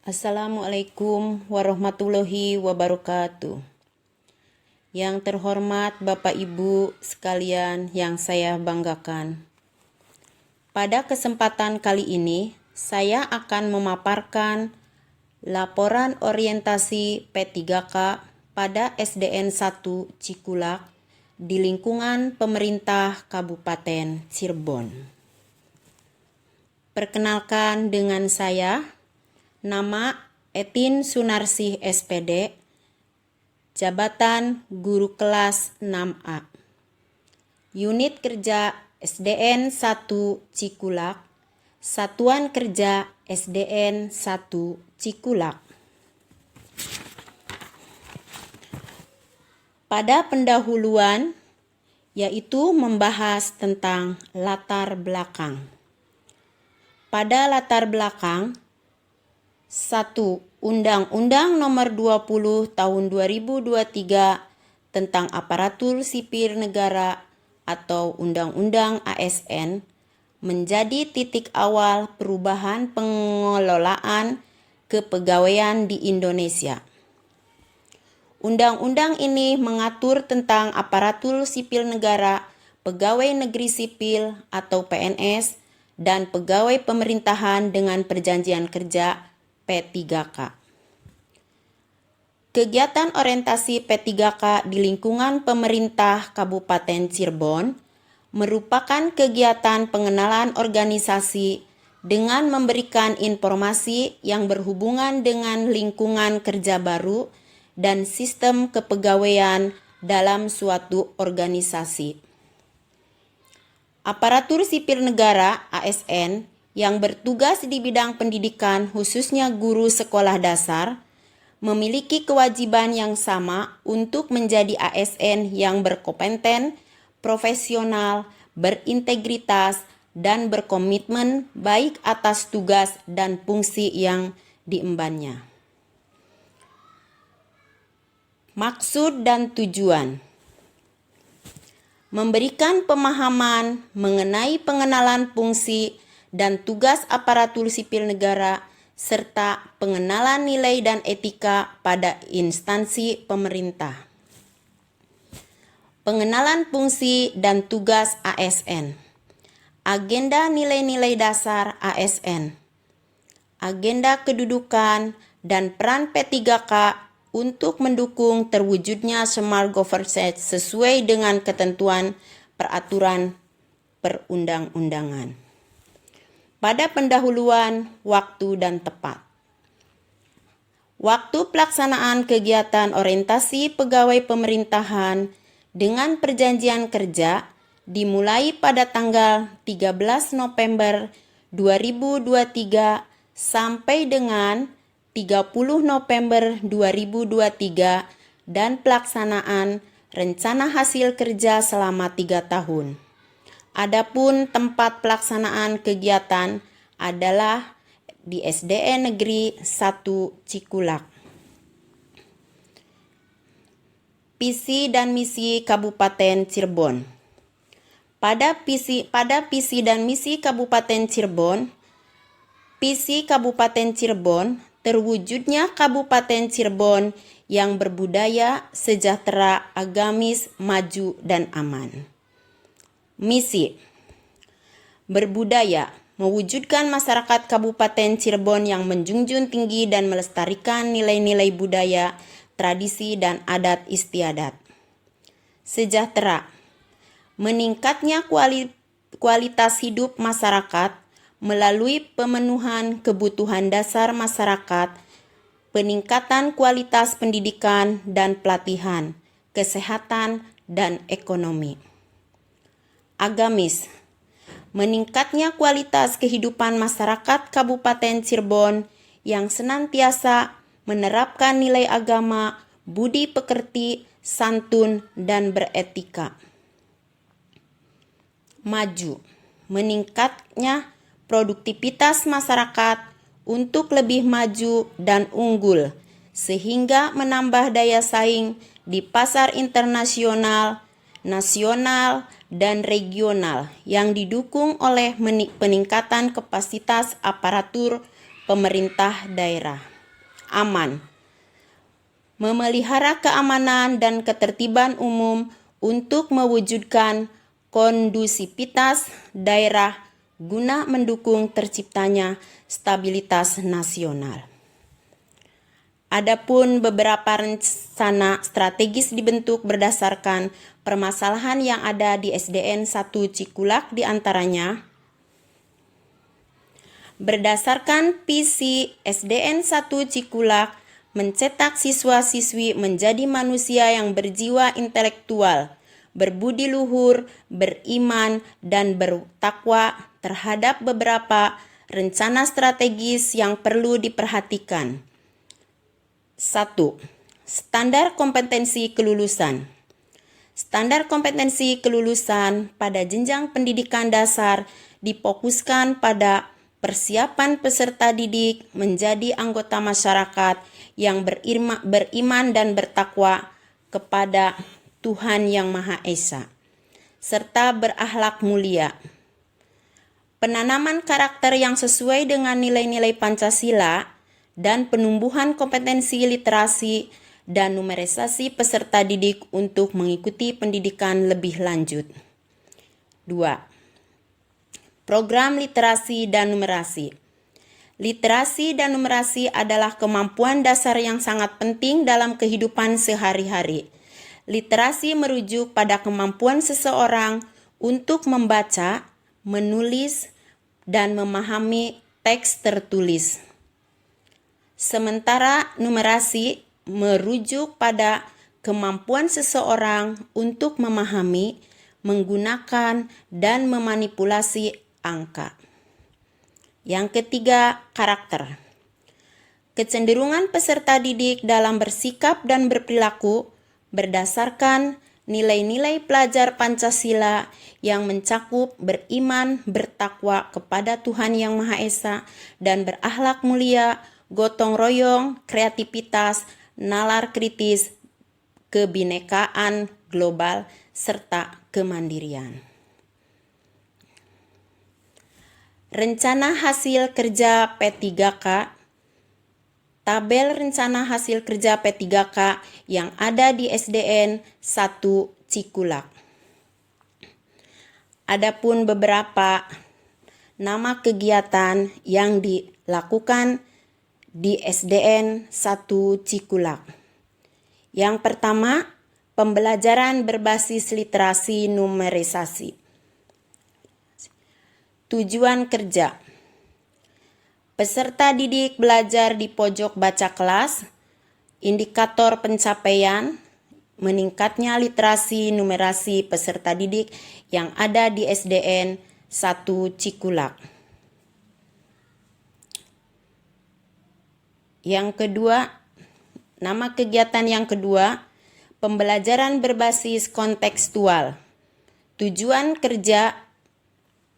Assalamualaikum warahmatullahi wabarakatuh. Yang terhormat Bapak Ibu sekalian yang saya banggakan. Pada kesempatan kali ini, saya akan memaparkan laporan orientasi P3K pada SDN 1 Cikulak di lingkungan pemerintah Kabupaten Cirebon. Perkenalkan dengan saya, nama Etin Sunarsih SPD, Jabatan Guru Kelas 6A. Unit Kerja SDN 1 Cikulak, Satuan Kerja SDN 1 Cikulak. Pada pendahuluan, yaitu membahas tentang latar belakang. Pada latar belakang, 1. Undang-Undang Nomor 20 Tahun 2023 tentang Aparatur Sipil Negara atau Undang-Undang ASN menjadi titik awal perubahan pengelolaan kepegawaian di Indonesia. Undang-undang ini mengatur tentang aparatur sipil negara, pegawai negeri sipil atau PNS, dan pegawai pemerintahan dengan perjanjian kerja P3K. Kegiatan orientasi P3K di lingkungan pemerintah Kabupaten Cirebon merupakan kegiatan pengenalan organisasi dengan memberikan informasi yang berhubungan dengan lingkungan kerja baru dan sistem kepegawaian dalam suatu organisasi. Aparatur sipil negara (ASN) yang bertugas di bidang pendidikan, khususnya guru sekolah dasar, memiliki kewajiban yang sama untuk menjadi ASN yang berkompeten, profesional, berintegritas, dan berkomitmen baik atas tugas dan fungsi yang diembannya. Maksud dan tujuan: memberikan pemahaman mengenai pengenalan fungsi dan tugas aparatur sipil negara, serta pengenalan nilai dan etika pada instansi pemerintah. Pengenalan fungsi dan tugas ASN. Agenda nilai-nilai dasar ASN. Agenda kedudukan dan peran P3K untuk mendukung terwujudnya smart governance sesuai dengan ketentuan peraturan perundang-undangan. Pada pendahuluan, waktu dan tepat. Waktu pelaksanaan kegiatan orientasi pegawai pemerintahan dengan perjanjian kerja dimulai pada tanggal 13 November 2023 sampai dengan 30 November 2023 dan pelaksanaan rencana hasil kerja selama 3 tahun. Adapun tempat pelaksanaan kegiatan adalah di SDN Negeri 1 Cikulak. Visi dan misi Kabupaten Cirebon. Pada visi dan misi Kabupaten Cirebon, visi Kabupaten Cirebon terwujudnya Kabupaten Cirebon yang berbudaya, sejahtera, agamis, maju, dan aman. Misi: berbudaya, mewujudkan masyarakat Kabupaten Cirebon yang menjunjung tinggi dan melestarikan nilai-nilai budaya, tradisi, dan adat istiadat. Sejahtera, meningkatnya kualitas hidup masyarakat melalui pemenuhan kebutuhan dasar masyarakat, peningkatan kualitas pendidikan dan pelatihan, kesehatan, dan ekonomi. Agamis, meningkatnya kualitas kehidupan masyarakat Kabupaten Cirebon yang senantiasa menerapkan nilai agama, budi pekerti, santun, dan beretika. Maju, meningkatnya produktivitas masyarakat untuk lebih maju dan unggul, sehingga menambah daya saing di pasar internasional, nasional, dan regional yang didukung oleh peningkatan kapasitas aparatur pemerintah daerah. Aman. Memelihara keamanan dan ketertiban umum untuk mewujudkan kondusivitas daerah guna mendukung terciptanya stabilitas nasional. Adapun beberapa rencana strategis dibentuk berdasarkan permasalahan yang ada di SDN 1 Cikulak, diantaranya berdasarkan visi SDN 1 Cikulak mencetak siswa-siswi menjadi manusia yang berjiwa intelektual, berbudi luhur, beriman, dan bertakwa. Terhadap beberapa rencana strategis yang perlu diperhatikan. 1. Standar kompetensi kelulusan. Standar kompetensi kelulusan pada jenjang pendidikan dasar difokuskan pada persiapan peserta didik menjadi anggota masyarakat yang beriman dan bertakwa kepada Tuhan Yang Maha Esa, serta berakhlak mulia. Penanaman karakter yang sesuai dengan nilai-nilai Pancasila dan penumbuhan kompetensi literasi dan numerisasi peserta didik untuk mengikuti pendidikan lebih lanjut. 2. Program literasi dan numerasi. Literasi dan numerasi adalah kemampuan dasar yang sangat penting dalam kehidupan sehari-hari. Literasi merujuk pada kemampuan seseorang untuk membaca, menulis, dan memahami teks tertulis. Sementara numerasi merujuk pada kemampuan seseorang untuk memahami, menggunakan, dan memanipulasi angka. Yang ketiga, karakter. Kecenderungan peserta didik dalam bersikap dan berperilaku berdasarkan nilai-nilai pelajar Pancasila yang mencakup beriman, bertakwa kepada Tuhan Yang Maha Esa, dan berakhlak mulia, gotong royong, kreativitas, nalar kritis, kebinekaan global, serta kemandirian. Rencana hasil kerja P3K. Tabel rencana hasil kerja P3K yang ada di SDN 1 Cikulak. Adapun beberapa nama kegiatan yang dilakukan di SDN 1 Cikulak. Yang pertama, pembelajaran berbasis literasi numerisasi. Tujuan kerja. Peserta didik belajar di pojok baca kelas. Indikator pencapaian, meningkatnya literasi numerasi peserta didik yang ada di SDN 1 Cikulak. Yang kedua, nama kegiatan yang kedua, pembelajaran berbasis kontekstual. Tujuan kerja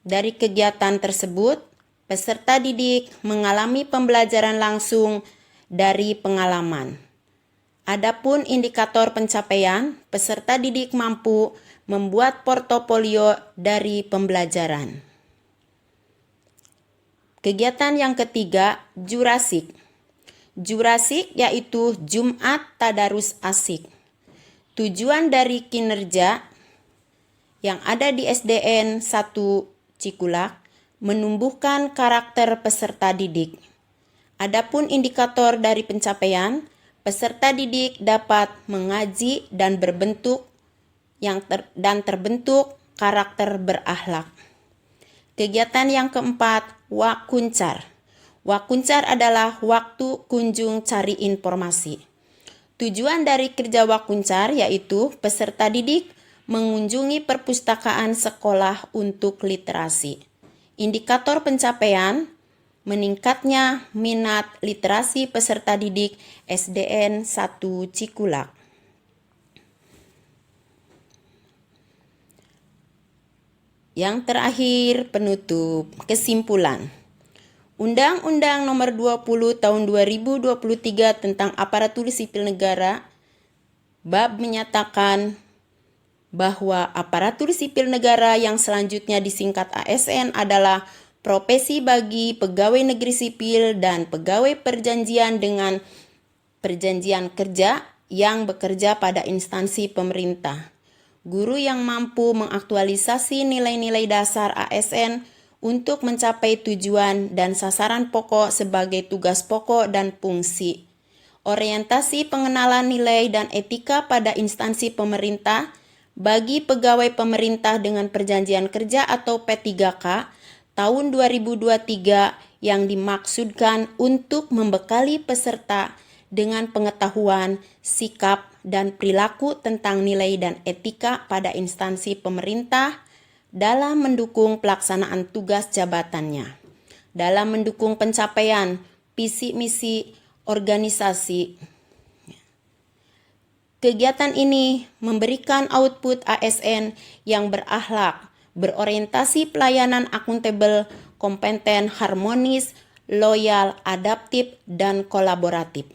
dari kegiatan tersebut, peserta didik mengalami pembelajaran langsung dari pengalaman. Adapun indikator pencapaian, peserta didik mampu membuat portofolio dari pembelajaran. Kegiatan yang ketiga, jurasik. Jurasik yaitu Jumat Tadarus Asik. Tujuan dari kinerja yang ada di SDN 1 Cikulak menumbuhkan karakter peserta didik. Adapun indikator dari pencapaian, peserta didik dapat mengaji dan terbentuk karakter berakhlak. Kegiatan yang keempat, Wakuncar. Wakuncar adalah waktu kunjung cari informasi. Tujuan dari kerja Wakuncar yaitu peserta didik mengunjungi perpustakaan sekolah untuk literasi. Indikator pencapaian, meningkatnya minat literasi peserta didik SDN 1 Cikulak. Yang terakhir, penutup. Kesimpulan. Undang-Undang Nomor 20 Tahun 2023 tentang Aparatur Sipil Negara bab menyatakan bahwa aparatur sipil negara yang selanjutnya disingkat ASN adalah profesi bagi pegawai negeri sipil dan pegawai perjanjian dengan perjanjian kerja yang bekerja pada instansi pemerintah. Guru yang mampu mengaktualisasi nilai-nilai dasar ASN untuk mencapai tujuan dan sasaran pokok sebagai tugas pokok dan fungsi. Orientasi pengenalan nilai dan etika pada instansi pemerintah bagi pegawai pemerintah dengan perjanjian kerja atau P3K tahun 2023 yang dimaksudkan untuk membekali peserta dengan pengetahuan, sikap, dan perilaku tentang nilai dan etika pada instansi pemerintah dalam mendukung pelaksanaan tugas jabatannya, dalam mendukung pencapaian visi misi organisasi. Kegiatan ini memberikan output ASN yang berakhlak, berorientasi pelayanan akuntabel, kompeten, harmonis, loyal, adaptif, dan kolaboratif,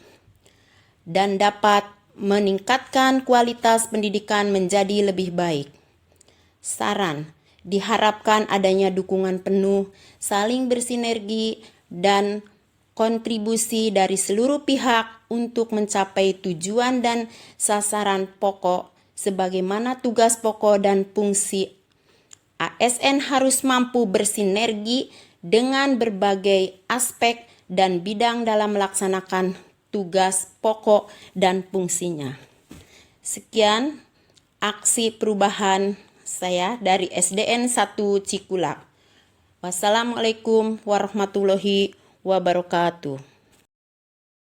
dan dapat meningkatkan kualitas pendidikan menjadi lebih baik. Saran, diharapkan adanya dukungan penuh, saling bersinergi, dan kontribusi dari seluruh pihak untuk mencapai tujuan dan sasaran pokok sebagaimana tugas pokok dan fungsi. ASN harus mampu bersinergi dengan berbagai aspek dan bidang dalam melaksanakan tugas pokok dan fungsinya. Sekian aksi perubahan saya dari SDN 1 Cikulak. Wassalamualaikum warahmatullahi wabarakatuh.